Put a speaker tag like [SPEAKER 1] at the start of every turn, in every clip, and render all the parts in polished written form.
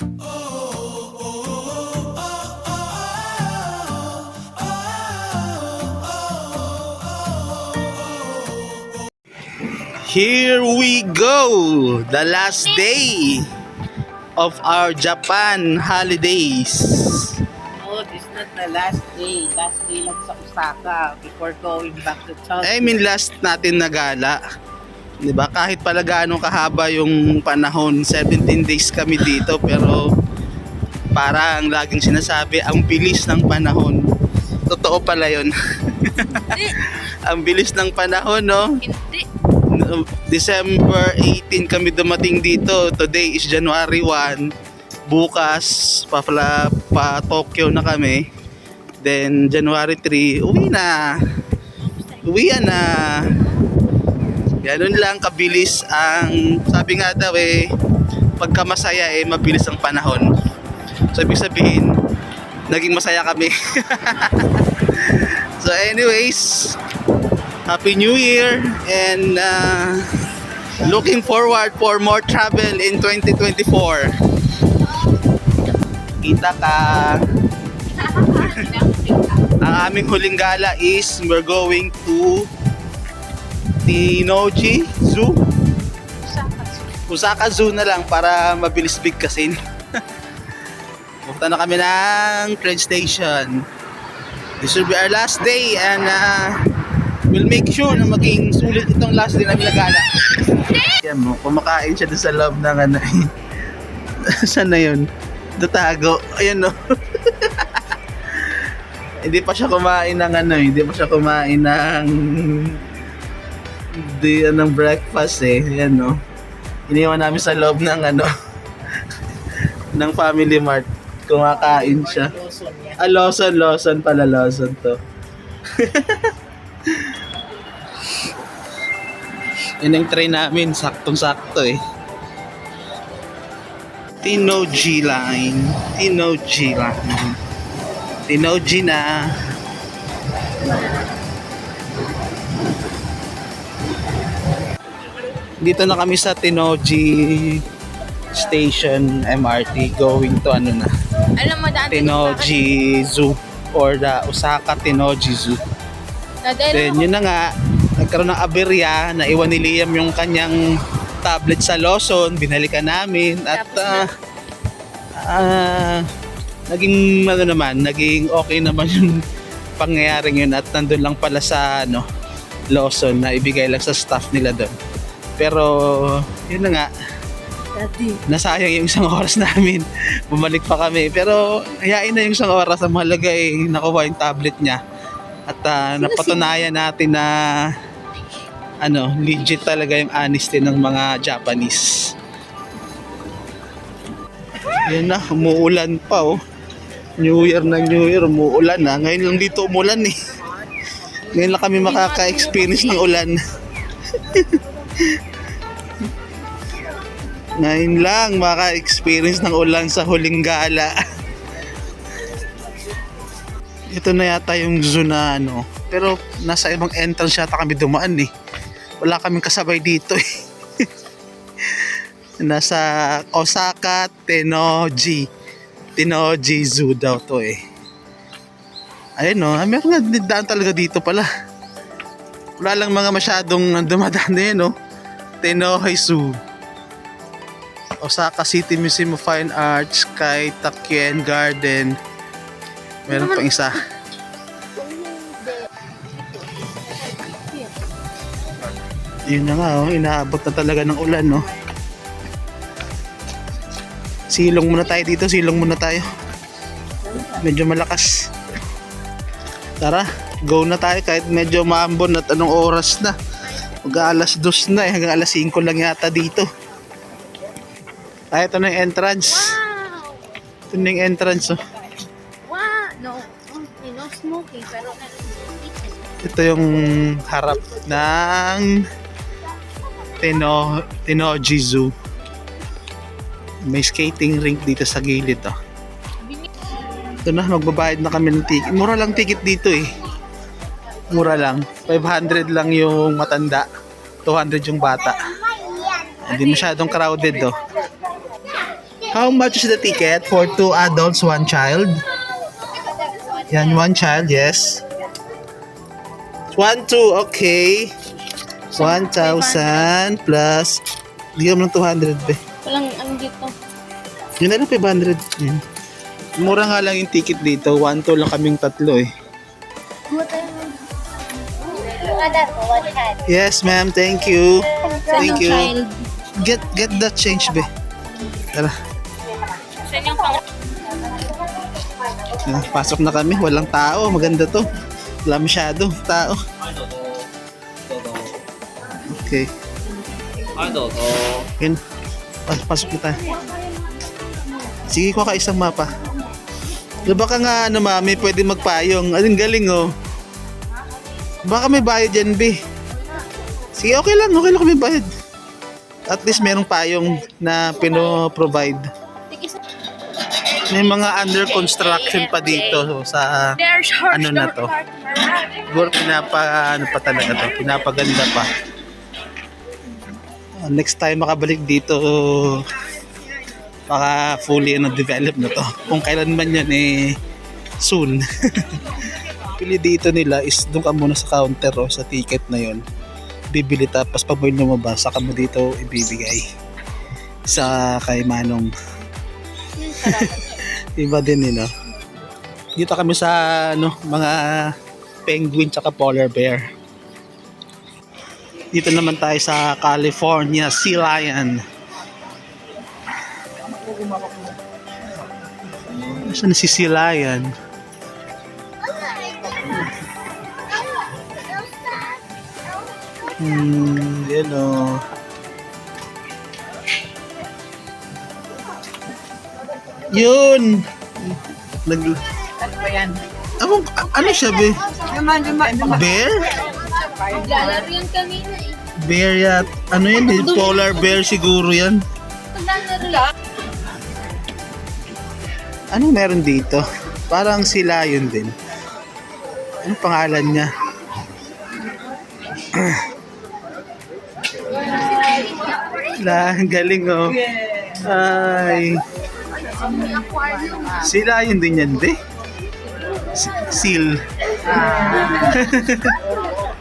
[SPEAKER 1] Here we go! The last day of our Japan holidays.
[SPEAKER 2] No, this is not the last day. Last day lang sa Osaka before going back to Tokyo.
[SPEAKER 1] I mean, last natin na gala. Diba? Kahit pala gaano kahaba yung panahon, 17 days kami dito, pero parang laging sinasabi, ang bilis ng panahon. Totoo pala yun. Ang bilis ng panahon, no?
[SPEAKER 2] Hindi.
[SPEAKER 1] December 18 kami dumating dito. Today is January 1. Bukas pa Tokyo na kami. Then January 3 uwi na. Uwian na. Ganun lang kabilis ang, sabi nga daw pagka masaya mabilis ang panahon. So ibig sabihin naging masaya kami. So anyways, Happy New Year and looking forward for more travel in 2024. Kita ka. Ang aming huling gala is we're going to Tennoji Zoo. Osaka Zoo na lang para mabilis bigkasin. Punta na kami ng train station. This will be our last day and we'll make sure na maging sulit itong last day namin na gala. Yan mo, kumakain siya doon sa loob ng saan na yun? Dutago. Ayan no. Hindi pa siya kumain ng hindi pa siya kumain ng breakfast Yan no. Iniwan namin sa loob ng ng Family Mart. Kumakain siya. Lawson pala, Lawson to. Yun ang train namin, saktong-sakto Tennoji line. Tennoji na. Dito na kami sa Tennoji Station MRT going to Tennoji Zoo or the Osaka Tennoji Zoo. Then yun na nga, nagkaroon ng aberya, naiwan ni Liam yung kanyang tablet sa Lawson, binalikan namin at naging naging okay naman yung pangyayaring yun at nandun lang pala sa Lawson na ibigay lang sa staff nila doon. Pero yun na nga, nasayang yung isang oras namin, bumalik pa kami, pero hayain na yung isang oras, ang mahalaga nakuha yung tablet niya at napatunayan natin na legit talaga yung honesty ng mga Japanese. Yan na, umuulan pa New Year na New Year, umuulan na. Ngayon lang dito umulan Ngayon lang kami makaka-experience ng ulan. Ngayon lang makaka-experience ng ulan sa huling gala. Ito na yata yung zoo na pero nasa ibang entrance yata kami dumaan Wala kaming kasabay dito Nasa Osaka Tennoji Zoo daw to Ayun meron nga daan talaga dito pala. Wala lang mga masyadong dumadaan Tennoji Zoo, Osaka City Museum of Fine Arts, kay Takien Garden. Meron pang isa. Yun na nga inaabot na talaga ng ulan Silong muna tayo dito, medyo malakas. Tara, go na tayo kahit medyo maambon at anong oras na. Mag-alas 2 na hanggang alas 5 lang yata dito. Ito na yung entrance.
[SPEAKER 3] Wow!
[SPEAKER 1] Ito na yung entrance
[SPEAKER 3] Wow! No smoking, pero
[SPEAKER 1] ito yung harap ng Tennoji Zoo. May skating rink dito sa gilid Ito na, magbabayad na kami ng ticket. Mura lang ticket dito Mura lang. 500 lang yung matanda. 200 yung bata. Hindi masyadong crowded How much is the ticket for 2 adults, 1 child? Yan, 1 child, yes. 1, 2, okay. 1,000 plus, hindi mo ng 200 ba?
[SPEAKER 3] Walang ang dito.
[SPEAKER 1] Yun na lang, 500. Yun. Mura nga lang yung ticket dito. 1, 2 lang kaming tatlo eh. Yes, ma'am. Thank you. Thank you. Get that change, be. Tara. Pasok na kami. Walang tao. Maganda to. Wala masyado tao. Okay. Yun. Pasok na tayo. Sige, kuha ka isang mapa. Baka nga, mami, pwede magpayong. Anong galing, oh. Baka may bayad yan, be. Sige, okay lang kami bayad. At least merong payong na pino-provide. May mga under construction pa dito sa ano na to. Siguro pinapaganda pa. Next time makabalik dito, baka fully develop na to. Kung kailan man yan soon. Pili dito nila is doon ka muna sa counter sa ticket na yon. Bibili tapos pag may lumabas saka mo dito ibibigay sa kay Manong. Iba din Dito kami sa mga penguin tsaka polar bear. Dito naman tayo sa California Sea Lion. Saan si Sea Lion? Yan o. Yun!
[SPEAKER 2] Ano ba yan?
[SPEAKER 1] Ano siya, be?
[SPEAKER 2] Duma.
[SPEAKER 1] Bear?
[SPEAKER 3] Naglalaro yan kanina eh.
[SPEAKER 1] Bear yat. Ano yan? Polar bear siguro yan.
[SPEAKER 3] Naglalaro.
[SPEAKER 1] Anong meron dito? Parang Sea Lion din. Ano pangalan niya? Ang galing oh. Ay. Sea Lion din yan, be? Seal.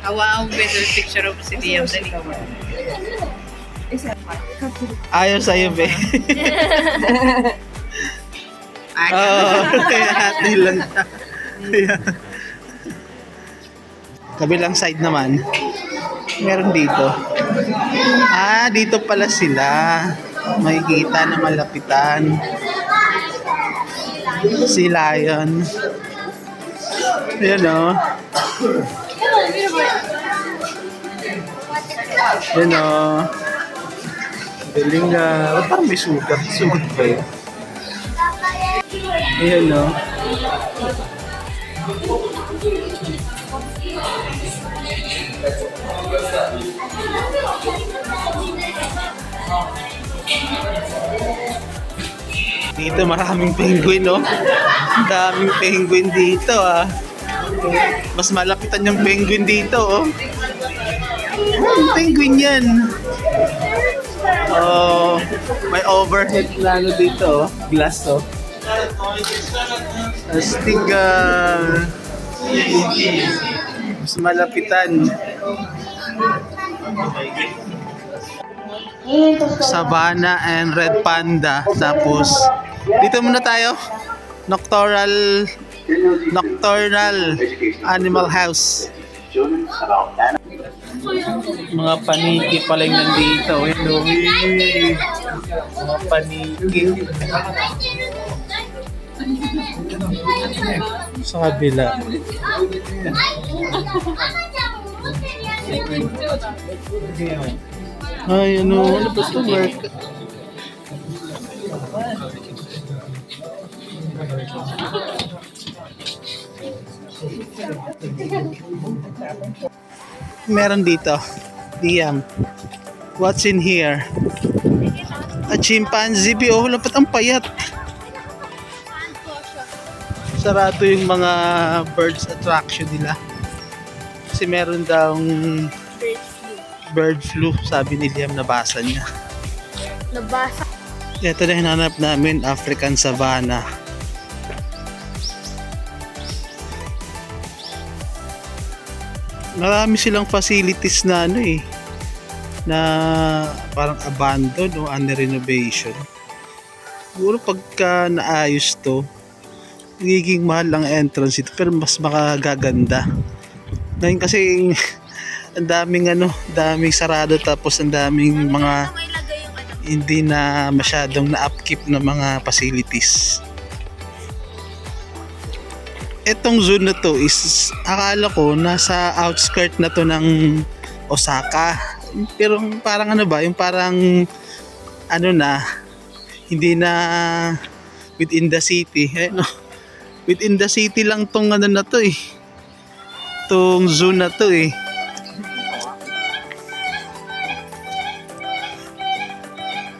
[SPEAKER 2] Hawa ang better picture of si Liam Dali.
[SPEAKER 1] Ayaw sa'yo, be. Oo, hati lang. Kabilang side naman, meron dito. Dito pala sila. Makikita na malapitan. Si Lion. Ayan o. Ayan o. Galing nga. Parang may sugat. Sugat ba yun? Ayan o. Dito maraming penguin, no? Daming penguin dito, Mas malapitan yung penguin dito, oh. Penguin yan. Oh, may overhead na dito, glass, oh. Astig, mas malapitan. Savannah and Red Panda. Tapos dito muna tayo. Nocturnal Animal House. Mga paniki pala yung nandito. Mga paniki. Sa kabila. Ay, ano ba ito work? Meron dito. Liam. What's in here? A chimpanzee. Oh, lapat ang payat. Sarado yung mga birds attraction nila. Kasi meron daw bird flu, sabi ni Liam, nabasa niya.
[SPEAKER 3] Nabasa.
[SPEAKER 1] Ito na hinanap namin, African Savannah. Marami silang facilities na ano eh, na parang abandon o under renovation. Siguro pagka naayos to, magiging mahal ang entrance ito pero mas makagaganda. Ngayon kasi ang daming daming sarado tapos ang daming mga hindi na masyadong na-upkeep na mga facilities. Etong zone na to is akala ko nasa outskirt na to ng Osaka. Pero parang yung parang na hindi na within the city. Within the city lang tong na to eh. Tong zone na to eh.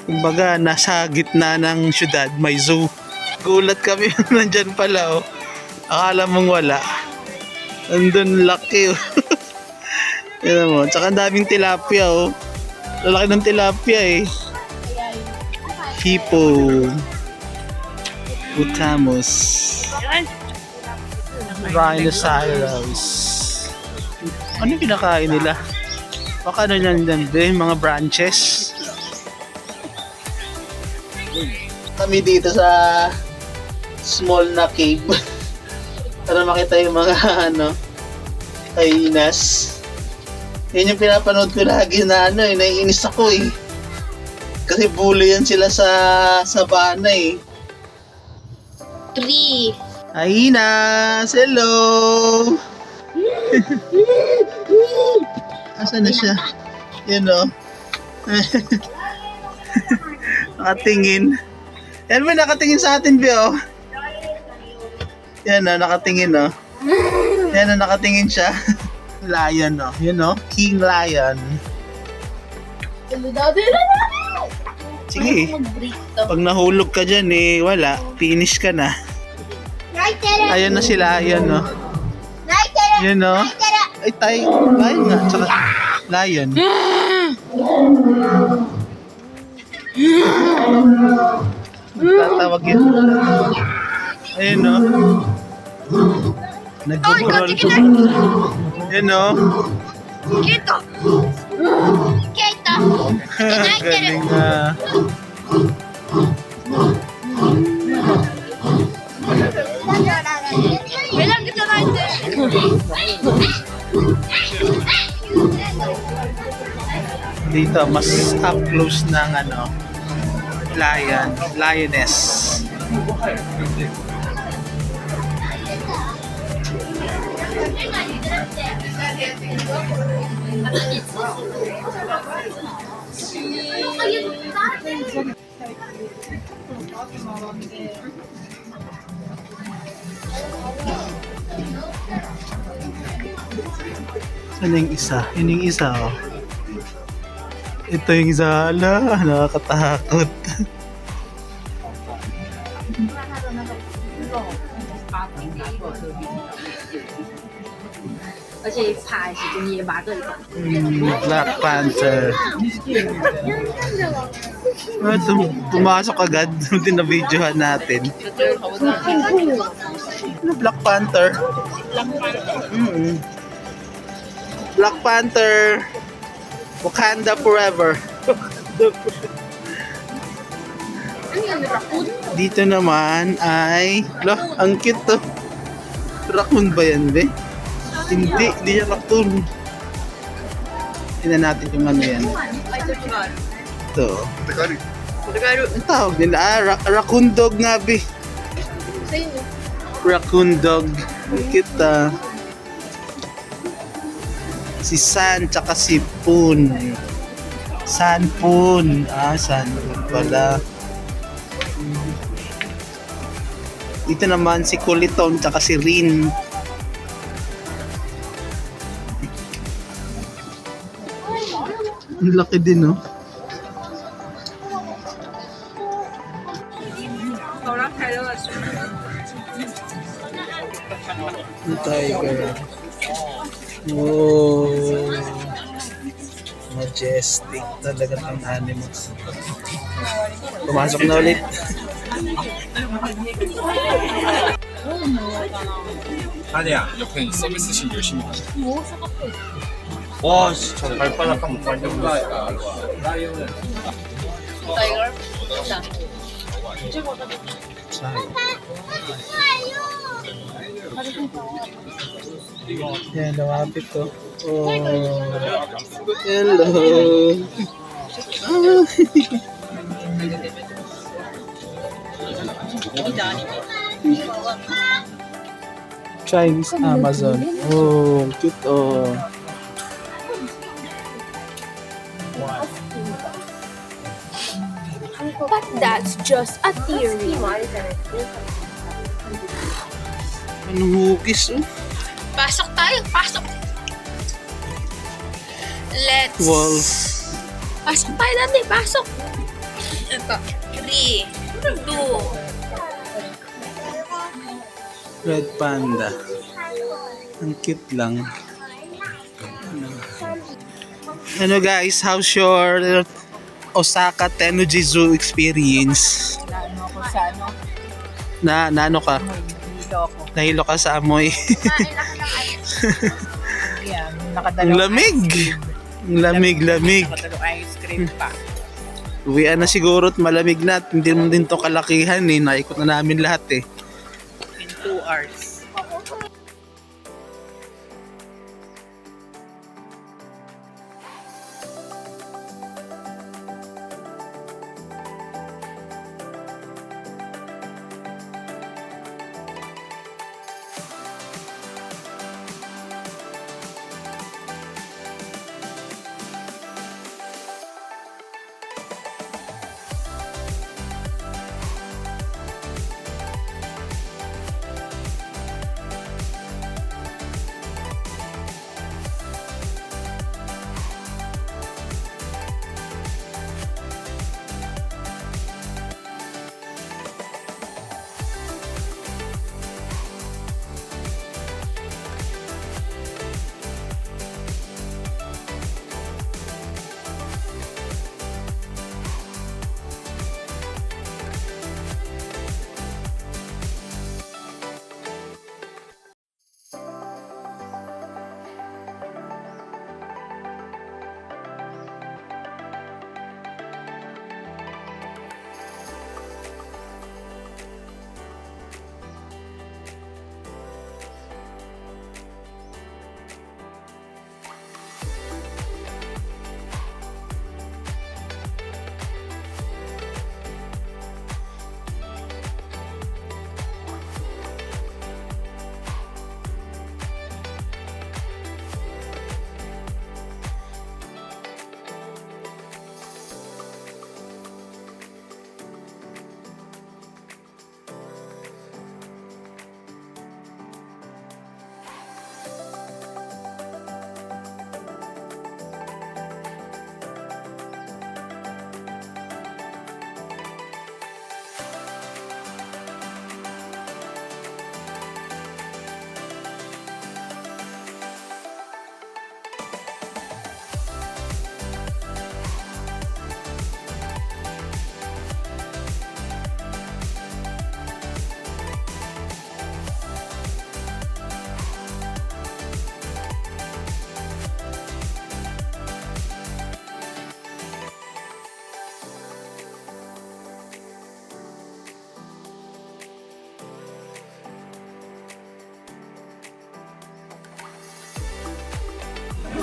[SPEAKER 1] Kumbaga, nasa gitna ng syudad, may zoo. Gulat kami, nandyan pala oh. Akala mong wala. Andun laki oh. Yan mo, tsaka ang daming tilapia oh. Lalaki ng tilapia eh. Hippo. Utamos. Rhinoceros. Ano yung kinakain nila? Baka yan mga branches. Kami dito sa small na cave para makita yung mga hyenas. Yan yung pinapanood ko lagi na naiinis ako eh. Kasi bully yan sila sa sabana eh.
[SPEAKER 3] 3.
[SPEAKER 1] Hyenas! Hello! Asan na siya? Yan o. Nakatingin. Yan ba nakatingin sa atin, Bio? Yan o, nakatingin o. Yan o, nakatingin siya. Lion o. Yun o, King Lion. Sige. Pag nahulog ka dyan eh, wala. Finish ka na. Ayan na sila, ayan o. Yun o. Ay, tayo. Lion nga. Tsaka, lion. Tatawag yun. Ayun o. Nag-roll. Ayun o.
[SPEAKER 3] Kito! Kito!
[SPEAKER 1] Galing nga.
[SPEAKER 3] Bilang kita natin!
[SPEAKER 1] Dito, mas up close ng lioness. Saan yung isa? Yun yung isa oh. Ito yung isa. Ala, nakakatakot. Black Panther. Pumasok agad. Tinabidyohan natin. Black Panther. Black Panther. Wakanda forever. Dito naman ay ang cute to. Raccoon ba yan, be? Hindi yan raccoon. Tingnan natin yung yan. Ito. Ang tawag nila? Raccoon dog nga, be. Raccoon dog. Kita. Si San tsaka si Poon. San Poon. San Poon pala. Dito naman si Kuliton tsaka si Rin. Ang laki din, no? Tiger. Oh. Majestic talaga ang animals. Pumasok na ulit.
[SPEAKER 4] 아니야. 옆에 서비스실 열심히 하자. 와, 진짜 발바닥 한번 만져보니까.
[SPEAKER 3] Tiger.
[SPEAKER 1] Yan, lumapit ko. Oh. Hello. Chinese Amazon. Oh, cute oh.
[SPEAKER 3] But that's just a theory.
[SPEAKER 1] Anong hugis oh?
[SPEAKER 3] Pasok tayo, pasok. Let's...
[SPEAKER 1] Wolf.
[SPEAKER 3] Pasok tayo dati, pasok. Ito. 3, 2.
[SPEAKER 1] Red panda. Ang cute lang. Ano guys, how's your Osaka Tennoji Zoo experience?
[SPEAKER 2] Naano ako sa ano,
[SPEAKER 1] Ano ka?
[SPEAKER 2] dito ako.
[SPEAKER 1] Nahilo ka sa amoy.
[SPEAKER 2] Yan,
[SPEAKER 1] Ang
[SPEAKER 2] nakadalawang
[SPEAKER 1] lamig. Ang lamig.
[SPEAKER 2] nakadalawang ice cream pa.
[SPEAKER 1] Uwian na siguro at malamig na at hindi mo din to kalakihan eh. Naikot na namin lahat eh.
[SPEAKER 2] In 2 hours.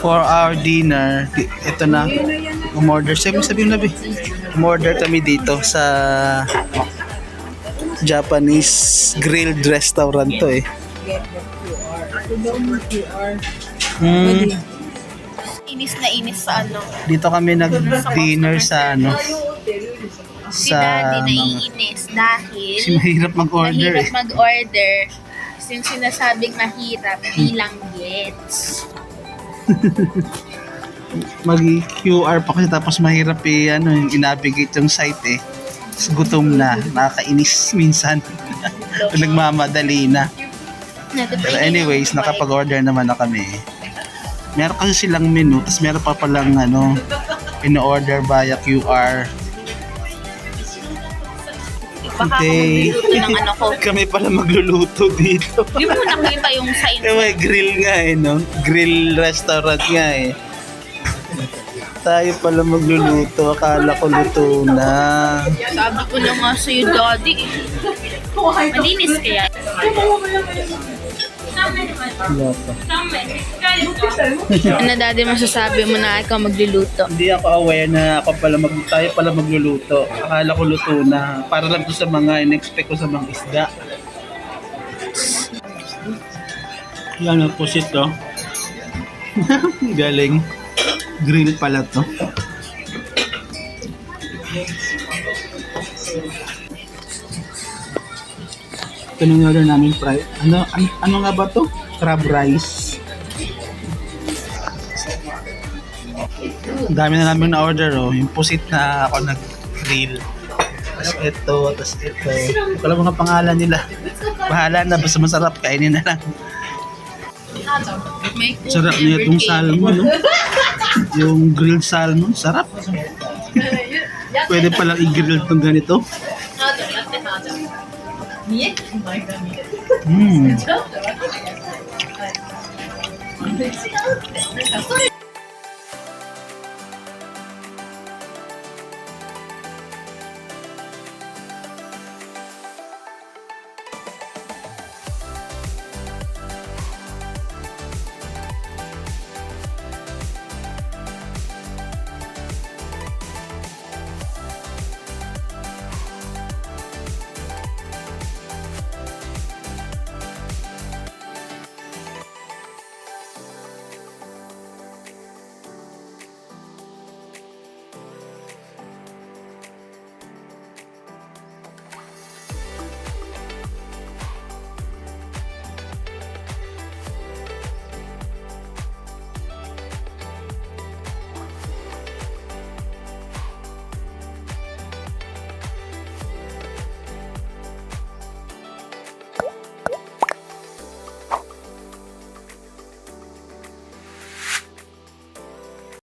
[SPEAKER 1] For our dinner, ito na. Umorder. Sabi mo nabi. Umorder kami dito sa Japanese grilled restaurant to eh.
[SPEAKER 2] Get the QR. Ako daw mo QR.
[SPEAKER 3] Inis na inis sa ano.
[SPEAKER 1] Dito kami nag-dinner sa ano.
[SPEAKER 3] Si
[SPEAKER 1] Sa
[SPEAKER 3] Daddy
[SPEAKER 1] mga...
[SPEAKER 3] naiinis dahil
[SPEAKER 1] Kasi mahirap mag-order
[SPEAKER 3] mahirap
[SPEAKER 1] eh.
[SPEAKER 3] mag-order. Yung sinasabing mahirap, bilang gets.
[SPEAKER 1] Mag-QR pa kasi tapos mahirap eh, ano, yung i-navigate yung site eh. Tapos gutom na, nakakainis minsan. Nagmamadali na. Pero anyways, nakapag-order naman na kami. Meron kasi silang menu, tapos meron pa palang ano, in-order via QR.
[SPEAKER 3] Baka ako
[SPEAKER 1] Okay.
[SPEAKER 3] magluluto ng ano ko.
[SPEAKER 1] Kami pala magluluto dito.
[SPEAKER 3] Di mo nakita yung sign.
[SPEAKER 1] May grill nga eh, no? Grill restaurant nga eh. Tayo pala magluluto. Akala ko luto na.
[SPEAKER 3] Sabi ko lang nga sa'yo, Daddy. Malinis kaya.
[SPEAKER 1] Wala pa.
[SPEAKER 3] Ano, Daddy, masasabi mo na ikaw magluluto?
[SPEAKER 1] Hindi ako aware na tayo pala magluluto. Akala ko luto na. Para lang to sa mga in-expect ko sa mga isda. Yan ang pusit to. Galing. Grill pala to. Ito nang order namin fry. Ano nga ba to? Crab rice. Ang dami na namin na order oh. Yung pusit na ako nag-grill. Tapos ito, tapos ito. Hindi ko alam mga pangalan nila. Bahala na, basta masarap, kainin na lang.
[SPEAKER 3] May
[SPEAKER 1] Sarap na itong salmon, no? Yung grilled salmon, sarap. Pwede palang i-grill itong ganito.